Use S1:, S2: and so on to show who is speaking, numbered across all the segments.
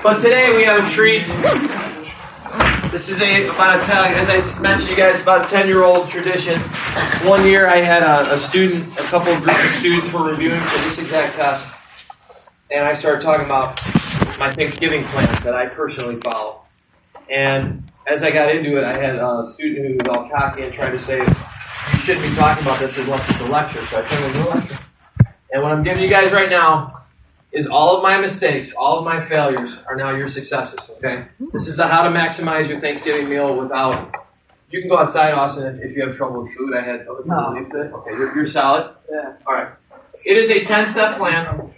S1: But today we have a treat. This is as I mentioned, you guys, about a 10-year-old tradition. One year I had a couple of group of students were reviewing for this exact test, and I started talking about my Thanksgiving plan that I personally follow. And as I got into it, I had a student who was all cocky and tried to say, you shouldn't be talking about this unless it's a lecture. So I turned it into a lecture. And what I'm giving you guys right now is all of my mistakes, all of my failures are now your successes, okay? This is the how to maximize your Thanksgiving meal without... You can go outside, Austin, if you have trouble with food. I had other people leave today. Okay, you're solid? Yeah. All right. It is a 10-step plan.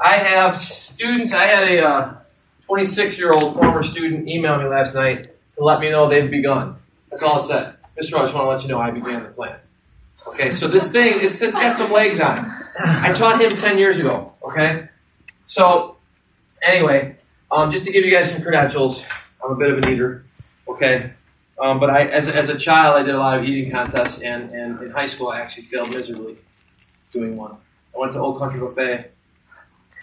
S1: I have students. I had a 26-year-old former student email me last night to let me know they've begun. That's all it said. Mr. I just want to let you know I began the plan. Okay, so this got some legs on it. I taught him 10 years ago, okay? So, anyway, just to give you guys some credentials, I'm a bit of an eater, okay? But as a child, I did a lot of eating contests, and in high school, I actually failed miserably doing one. I went to Old Country Buffet,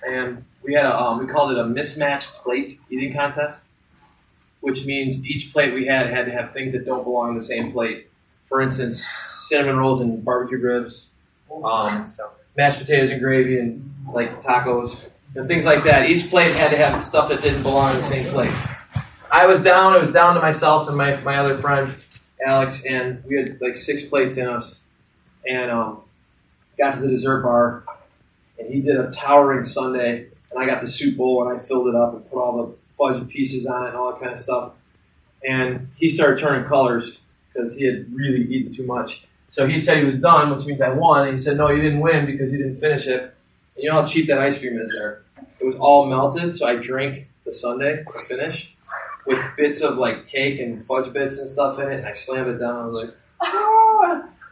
S1: and we had we called it a mismatched plate eating contest, which means each plate we had to have things that don't belong in the same plate. For instance, cinnamon rolls and barbecue ribs, mashed potatoes and gravy and like tacos, and things like that. Each plate had to have stuff that didn't belong in the same plate. It was down to myself and my other friend, Alex, and we had like 6 plates in us. And got to the dessert bar, and he did a towering sundae, and I got the soup bowl, and I filled it up and put all the fudge pieces on it and all that kind of stuff. And he started turning colors because he had really eaten too much. So he said he was done, which means I won. And he said, no, you didn't win because you didn't finish it. And you know how cheap that ice cream is there. It was all melted, so I drank the sundae to finish with bits of like cake and fudge bits and stuff in it. And I slammed it down. I was like,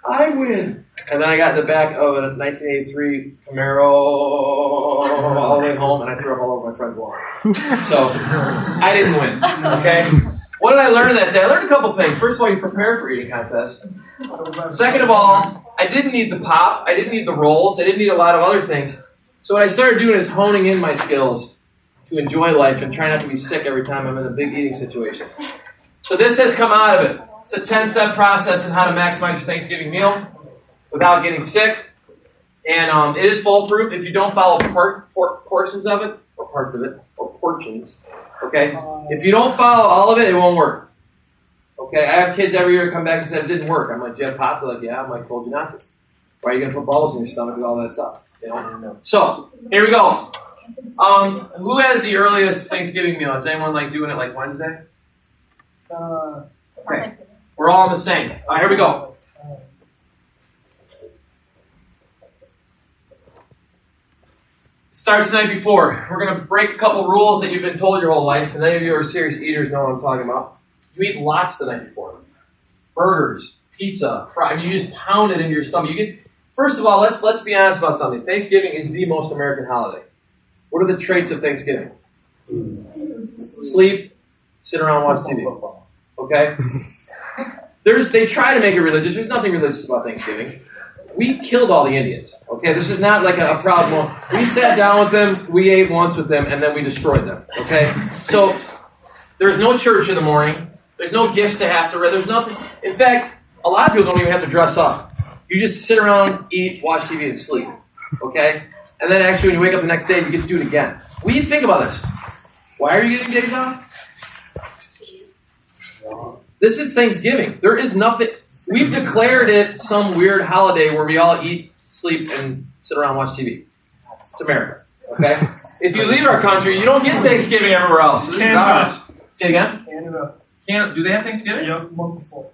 S1: I win. And then I got in the back of a 1983 Camaro all the way home, and I threw up all over my friend's lawn. So I didn't win, okay? What did I learn that day? I learned a couple things. First of all, you prepare for eating contests. Second of all, I didn't need the pop. I didn't need the rolls. I didn't need a lot of other things. So what I started doing is honing in my skills to enjoy life and try not to be sick every time I'm in a big eating situation. So this has come out of it. It's a 10-step process on how to maximize your Thanksgiving meal without getting sick. And it is foolproof if you don't follow portions of it, or parts of it, or portions. Okay? If you don't follow all of it, it won't work. Okay? I have kids every year come back and say it didn't work. I'm like, do you have pop? They're like, yeah. I'm like, told you not to. Why are you going to put balls in your stomach and all that stuff? You know? So, here we go. Who has the earliest Thanksgiving meal? Is anyone like doing it like Wednesday? Okay. We're all on the same. All right, here we go. Starts the night before. We're going to break a couple rules that you've been told your whole life, and any of you who are serious eaters know what I'm talking about. You eat lots the night before. Burgers, pizza, fries. You just pound it into your stomach. First of all, let's be honest about something. Thanksgiving is the most American holiday. What are the traits of Thanksgiving? Sleep, sit around, watch TV. Okay? They try to make it religious. There's nothing religious about Thanksgiving. We killed all the Indians. Okay? This is not like a problem. We sat down with them, we ate once with them, and then we destroyed them. Okay? So, there's no church in the morning. There's no gifts to have to read. There's nothing. In fact, a lot of people don't even have to dress up. You just sit around, eat, watch TV, and sleep. Okay? And then actually when you wake up the next day, you get to do it again. What do you think about this? Why are you getting days off? This is Thanksgiving. There is nothing. We've declared it some weird holiday where we all eat, sleep, and sit around and watch TV. It's America. Okay? If you leave our country, you don't get Thanksgiving everywhere else. This is ours. Say it again? Canada. Do they have Thanksgiving?
S2: Yep, month before.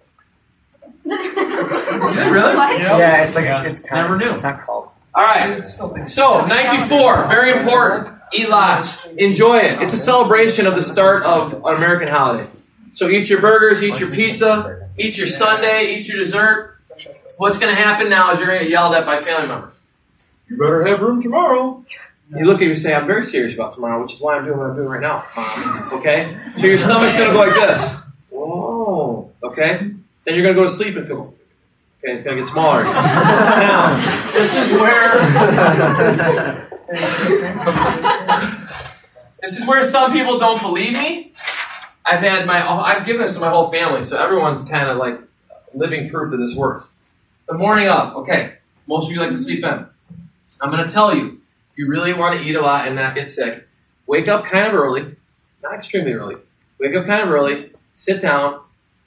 S1: Do they really?
S2: Yeah, it's like
S3: it's kind
S1: never
S3: of,
S1: knew.
S3: It's not called.
S1: All right. So, night before, very important. Eat lots. Enjoy it. It's a celebration of the start of an American holiday. So eat your burgers, eat your pizza, eat your sundae, eat your dessert. What's going to happen now is you're going to get yelled at by family members. You better have room tomorrow. You look at me and say, I'm very serious about tomorrow, which is why I'm doing what I'm doing right now. Okay? So your stomach's going to go like this. Whoa. Okay? Then you're going to go to sleep until. Okay, Okay, it's going to get smaller. Now, this is where some people don't believe me. I've given this to my whole family, so everyone's kind of like living proof that this works. The morning of, okay, most of you like to sleep in. I'm going to tell you, if you really want to eat a lot and not get sick, wake up kind of early, not extremely early. Wake up kind of early, sit down,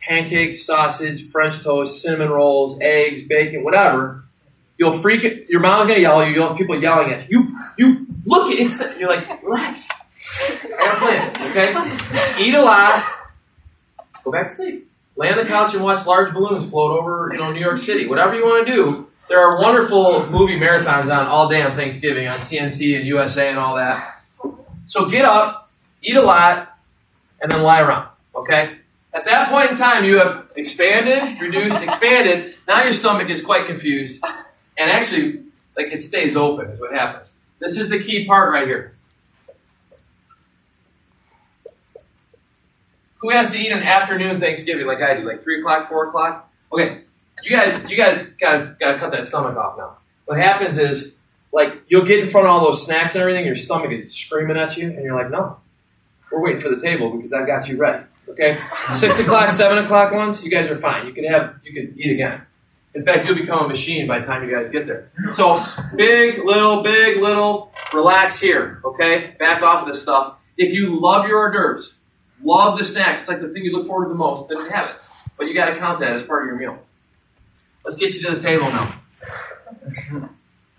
S1: pancakes, sausage, French toast, cinnamon rolls, eggs, bacon, whatever. You'll freak it. Your mom's going to yell at you. You'll have people yelling at you. You look at it. You're like, relax. I got a plan, okay? Eat a lot. Go back to sleep. Lay on the couch and watch large balloons float over, New York City. Whatever you want to do. There are wonderful movie marathons on all day on Thanksgiving on TNT and USA and all that. So get up, eat a lot, and then lie around, okay? At that point in time, you have expanded, reduced, expanded. Now your stomach is quite confused. And actually, it stays open is what happens. This is the key part right here. Who has to eat an afternoon Thanksgiving like I do, like 3 o'clock, 4 o'clock? Okay, you guys gotta cut that stomach off now. What happens is, you'll get in front of all those snacks and everything, your stomach is screaming at you, and you're like, no, we're waiting for the table because I've got you ready. Okay? 6 o'clock, 7 o'clock ones, you guys are fine. You can eat again. In fact, you'll become a machine by the time you guys get there. So, big, little, relax here, okay? Back off of this stuff. If you love your hors d'oeuvres, love the snacks, it's like the thing you look forward to the most, then have it. But you gotta count that as part of your meal. Let's get you to the table now.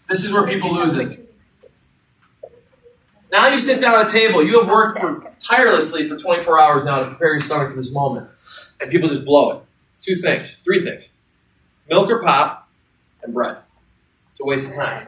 S1: This is where people lose it. Now you sit down at a table. You have worked tirelessly for 24 hours now to prepare your stomach for this moment. And people just blow it. 3 things. Milk or pop, and bread. It's a waste of time.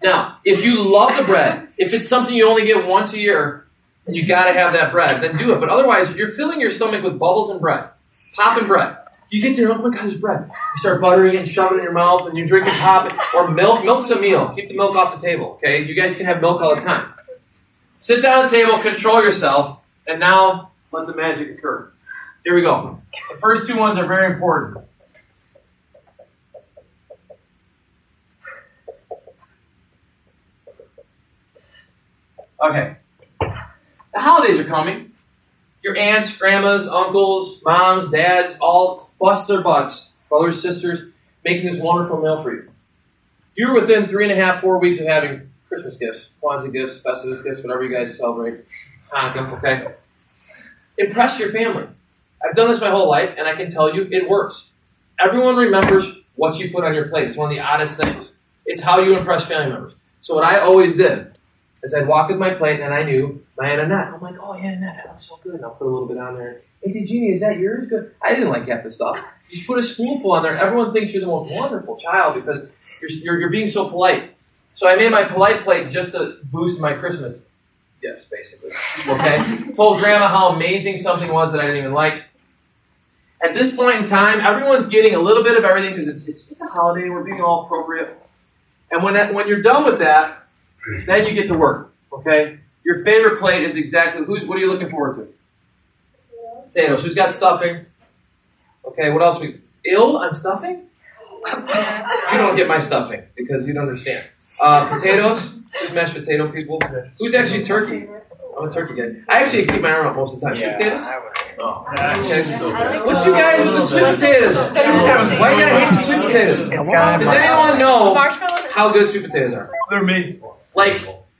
S1: Now, if you love the bread, if it's something you only get once a year, and you got to have that bread, then do it. But otherwise, you're filling your stomach with bubbles and bread. Pop and bread. You get there, oh my God, there's bread. You start buttering it and shoving it in your mouth, and you drink it, pop it. Or milk. Milk's a meal. Keep the milk off the table, okay? You guys can have milk all the time. Sit down at the table, control yourself, and now let the magic occur. Here we go. The first 2 ones are very important. Okay. The holidays are coming. Your aunts, grandmas, uncles, moms, dads, all bust their butts, brothers, sisters, making this wonderful meal for you. You're within 3.5, 4 weeks of having Christmas gifts, Kwanzaa gifts, Festivus gifts, whatever you guys celebrate. Hanukkah, okay? Impress your family. I've done this my whole life, and I can tell you it works. Everyone remembers what you put on your plate. It's one of the oddest things. It's how you impress family members. So what I always did is I'd walk with my plate, and I knew my Aunt Annette. I'm like, oh, yeah, Annette, that looks so good. And I'll put a little bit on there. Hey, Jeannie, is that yours? Good. I didn't like half the stuff. You put a spoonful on there. Everyone thinks you're the most wonderful child because you're being so polite. So I made my polite plate just to boost my Christmas gifts, basically. Okay? Told Grandma how amazing something was that I didn't even like. At this point in time, everyone's getting a little bit of everything because it's a holiday. We're being all appropriate. And when you're done with that, then you get to work, okay? Your favorite plate is exactly, what are you looking forward to? Potatoes. Who's got stuffing? Okay, what else? Ill on stuffing? You don't get my stuffing because you don't understand. Potatoes. Who's mashed potato people? Who's actually turkey? I'm a turkey guy. I actually keep my arm up most of the time. Sweet potatoes? Oh. Okay. What's you guys with the sweet potatoes? Why you gotta hate the sweet potatoes? Does anyone know how good sweet potatoes are?
S2: They're me.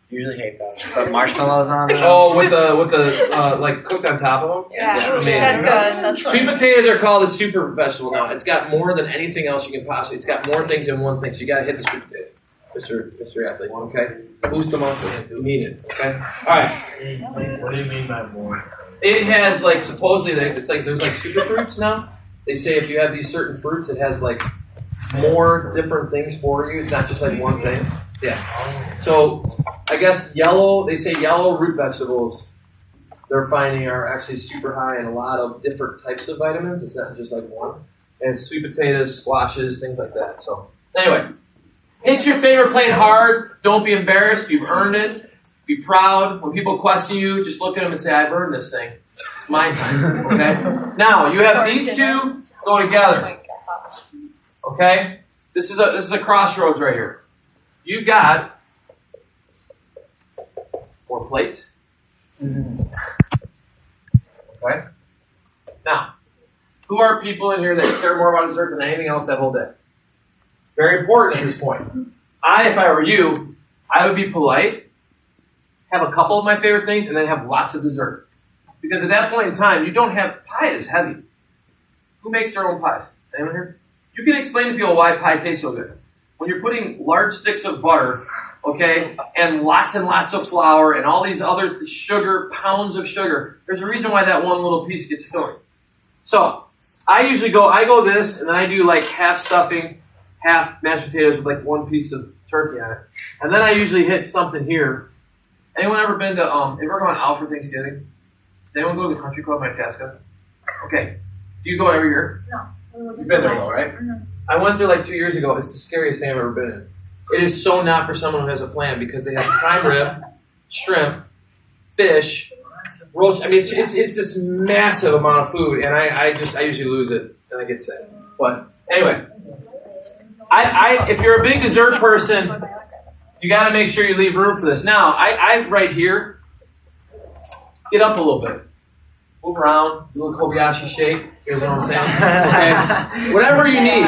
S3: Usually hate those. Put marshmallows on them.
S1: Oh, with the cooked on top of them?
S4: Yeah,
S1: that's
S4: good. That's
S1: Sweet potatoes are called a super vegetable now. It's got more than anything else you can possibly. It's got more things in one thing, so you gotta hit the sweet potato. Mr. Athlete, okay? Boost the muscle. You need it, okay? Alright.
S2: What do you mean by more?
S1: It has, supposedly, there's super fruits now. They say if you have these certain fruits, it has, more different things for you. It's not just, one thing. Yeah. So, I guess they say yellow root vegetables, they're finding are actually super high in a lot of different types of vitamins. It's not just, one. And sweet potatoes, squashes, things like that. So, anyway. Hit your favorite plate hard. Don't be embarrassed. You've earned it. Be proud. When people question you, just look at them and say, I've earned this thing. It's my time. Okay? Now, you have these two go together. Okay? This is a crossroads right here. You've got 4 plates. Okay? Now, who are people in here that care more about dessert than anything else that whole day? Very important at this point. If I were you, I would be polite, have a couple of my favorite things, and then have lots of dessert. Because at that point in time, you don't have, pie is heavy. Who makes their own pies? Anyone here? You can explain to people why pie tastes so good. When you're putting large sticks of butter, okay, and lots of flour and all these other sugar, pounds of sugar, there's a reason why that one little piece gets filling. So, I go this, and then I do like half stuffing, half mashed potatoes with like 1 piece of turkey on it. And then I usually hit something here. Anyone ever been to, ever gone out for Thanksgiving? Does anyone go to the country club in Itasca? Okay. Do you go every year?
S2: No.
S1: You've been there though, right?
S2: Mm-hmm.
S1: I went there like 2 years ago. It's the scariest thing I've ever been in. It is so not for someone who has a plan because they have prime rib, shrimp, fish, roast. I mean, it's this massive amount of food, and I usually lose it and I get sick. But anyway, if you're a big dessert person, you got to make sure you leave room for this. Now, I right here, get up a little bit, move around, do a Kobayashi shake. You know what I'm saying? Okay. Whatever you need.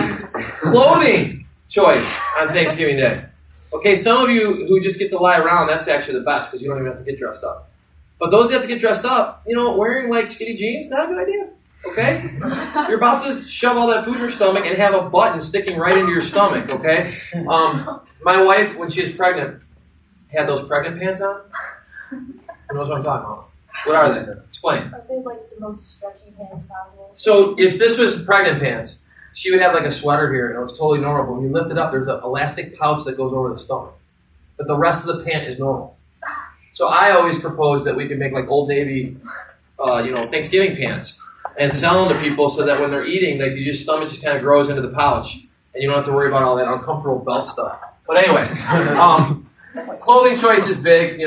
S1: Clothing choice on Thanksgiving Day. Okay, some of you who just get to lie around, that's actually the best because you don't even have to get dressed up. But those that have to get dressed up, wearing like skinny jeans, not a good idea. Okay? You're about to shove all that food in your stomach and have a button sticking right into your stomach, okay? My wife, when she was pregnant, had those pregnant pants on. Who knows what I'm talking about? What are they? Explain.
S2: Are they like the most stretchy pants possible?
S1: So if this was pregnant pants, she would have like a sweater here, and it was totally normal. But when you lift it up, there's an elastic pouch that goes over the stomach. But the rest of the pant is normal. So I always propose that we could make like Old Navy, Thanksgiving pants and sell them to people so that when they're eating, like your stomach just kind of grows into the pouch, and you don't have to worry about all that uncomfortable belt stuff. But anyway, clothing choice is big.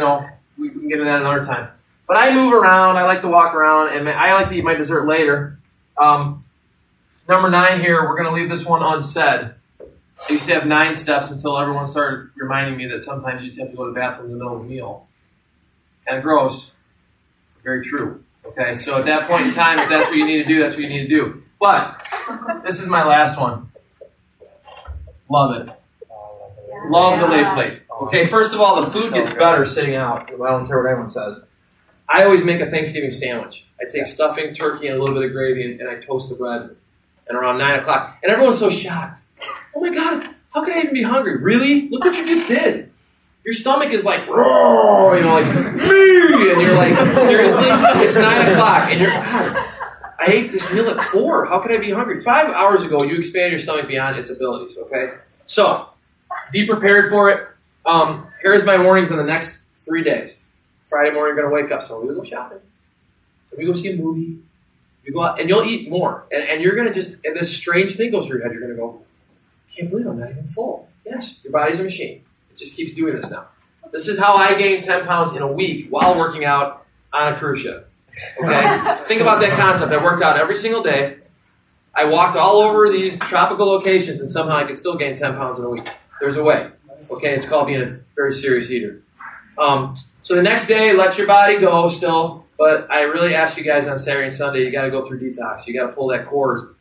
S1: We can get into that another time. But I move around. I like to walk around, and I like to eat my dessert later. Number 9 here, we're going to leave this one unsaid. I used to have 9 steps until everyone started reminding me that sometimes you just have to go to the bathroom in the middle of the meal. Kind of gross. Very true. Okay, so at that point in time, if that's what you need to do, that's what you need to do. But this is my last one. Love it. Love the lay plate. Okay, first of all, the food gets better sitting out. I don't care what anyone says. I always make a Thanksgiving sandwich. I take stuffing, turkey, and a little bit of gravy, and I toast the bread. And around 9 o'clock, and everyone's so shocked. Oh my God, how could I even be hungry? Really? Look what you just did. Your stomach is like, roar, like, me, and you're like, seriously? It's 9 o'clock, and you're, God, I ate this meal at 4. How could I be hungry? 5 hours ago, you expanded your stomach beyond its abilities, okay? So, be prepared for it. Here's my warnings in the next 3 days. Friday morning, you're going to wake up. So we go shopping. So we go see a movie. You go out, and you'll eat more. And you're going to and this strange thing goes through your head. You're going to go, I can't believe I'm not even full. Yes, your body's a machine. It just keeps doing this now. This is how I gained 10 pounds in a week while working out on a cruise ship. Okay? Think about that concept. I worked out every single day. I walked all over these tropical locations, and somehow I could still gain 10 pounds in a week. There's a way. Okay? It's called being a very serious eater. So the next day, let your body go still. But I really ask you guys on Saturday and Sunday, you got to go through detox. You got to pull that cord.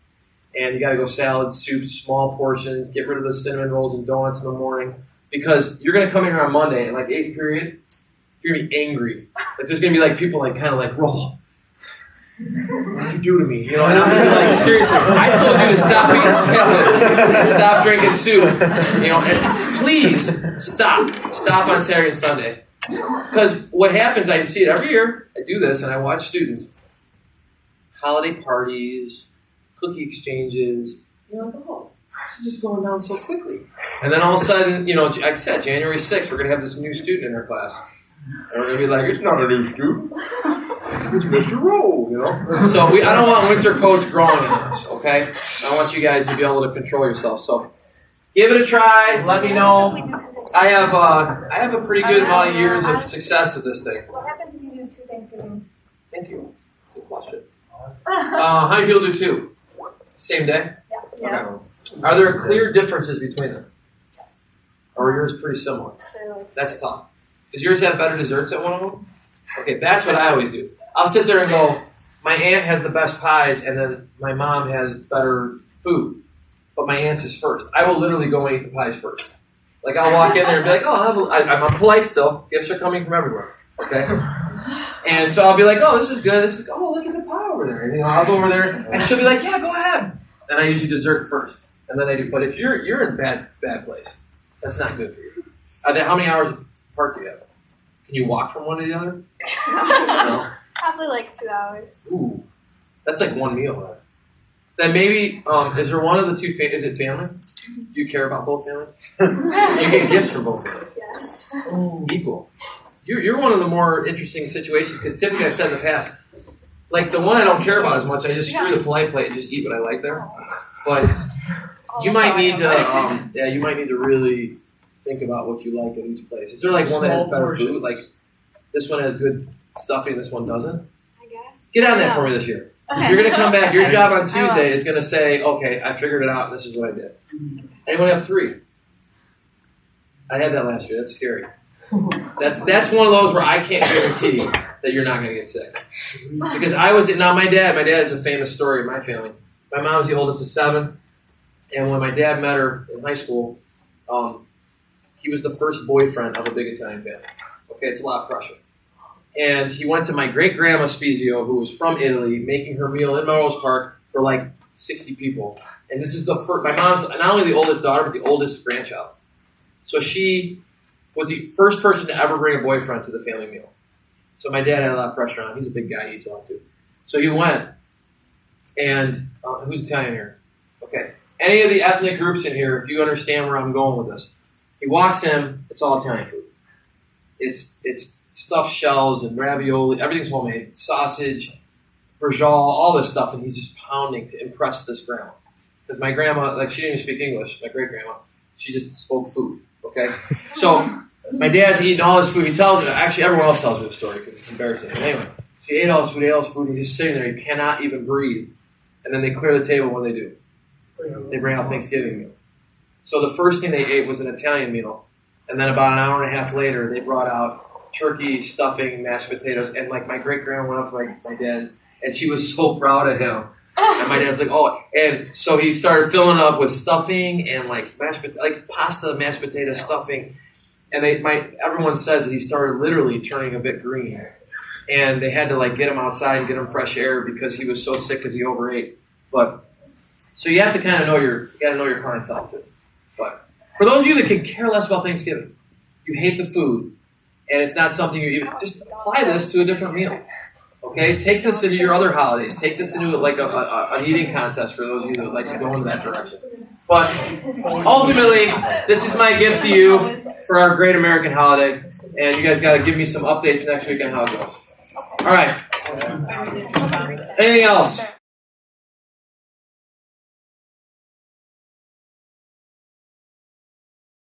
S1: And you got to go salad, soup, small portions. Get rid of the cinnamon rolls and donuts in the morning. Because you're going to come in here on Monday, and like 8th period, you're going to be angry. Like there's going to be like people like kind of like, roll. What did you do to me? And I'm going to be like, seriously, I told you to stop eating salad and stop drinking soup. And please stop on Saturday and Sunday. Because what happens, I see it every year. I do this, and I watch students. Holiday parties, cookie exchanges. You're like, oh, this is just going down so quickly. And then all of a sudden, like I said, January 6th, we're going to have this new student in our class. And we're going to be like, it's not a new student. It's Mr. Rowe, So I don't want winter coats growing in us, okay? I want you guys to be able to control yourself. So give it a try. Let me know. I have a pretty good amount of years of success with this thing.
S2: What happens if you do 2 Thanksgivings?
S1: Thank you. Good question. How many people do 2? Same day?
S2: Yeah.
S1: Okay. Are there clear differences between them? Or are yours pretty similar? That's tough. Does yours have better desserts at one of them? Okay, that's what I always do. I'll sit there and go, my aunt has the best pies, and then my mom has better food. But my aunt's is first. I will literally go and eat the pies first. Like, I'll walk in there and be like, oh, I'm polite still. Gifts are coming from everywhere. Okay? And so I'll be like, oh, this is good. This is, oh, look at the pie over there. And, I'll go over there, and she'll be like, yeah, go ahead. And I usually dessert first. And then I do. But if you're in bad place, that's not good for you. How many hours apart do you have? Can you walk from one to the other? No?
S4: Probably like 2 hours.
S1: Ooh, that's like one meal. Right? Then maybe, is there one of the two, is it family? Do you care about both families? You get gifts from both families.
S4: Yes.
S1: Equal. You're one of the more interesting situations, because typically I've said in the past, like the one I don't care about as much, I just screw the polite plate and just eat what I like there. But you might need to, you might need to really think about what you like at each place. Is there like one that has better food? Like this one has good stuffing, this one doesn't?
S4: I guess.
S1: Get on that for me this year.
S4: Okay.
S1: You're going to come back. Your job on Tuesday is going to say, okay, I figured it out. This is what I did. Anyone have 3? I had that last year. That's scary. That's one of those where I can't guarantee that you're not going to get sick. Because my dad is a famous story in my family. My mom was the oldest of 7. And when my dad met her in high school, he was the first boyfriend of a big Italian family. Okay, it's a lot of pressure. And he went to my great-grandma Spezio, who was from Italy, making her meal in Melrose Park for like 60 people. And this is the first, my mom's not only the oldest daughter, but the oldest grandchild. So she was the first person to ever bring a boyfriend to the family meal. So my dad had a lot of pressure on him. He's a big guy, he eats a lot too. So he went, and who's Italian here? Okay. Any of the ethnic groups in here, if you understand where I'm going with this, he walks in, it's all Italian food. It's stuffed shells and ravioli, everything's homemade, sausage, brajol, all this stuff, and he's just pounding to impress this grandma. Because my grandma, like, she didn't even speak English, my great-grandma, she just spoke food, okay? So my dad's eating all this food. He tells it, actually everyone else tells me the story because it's embarrassing. But anyway, so he ate all this food, and he's just sitting there, he cannot even breathe. And then they clear the table. What do? They bring out Thanksgiving meal. So the first thing they ate was an Italian meal. And then about an hour and a half later, they brought out turkey, stuffing, mashed potatoes. And like my great-grandma went up to my dad, and she was so proud of him. And my dad's like, oh. And so he started filling up with stuffing and like pasta, mashed potato, stuffing. And everyone says that he started literally turning a bit green. And they had to like get him outside and get him fresh air because he was so sick because he overate. But so you have to kind of know your clientele too. But for those of you that can care less about Thanksgiving, you hate the food, and it's not something you just apply this to a different meal. Okay, take this into your other holidays. Take this into like an eating contest for those of you that would like to go in that direction. But ultimately, this is my gift to you for our great American holiday, and you guys got to give me some updates next week on how it goes. All right. Anything else?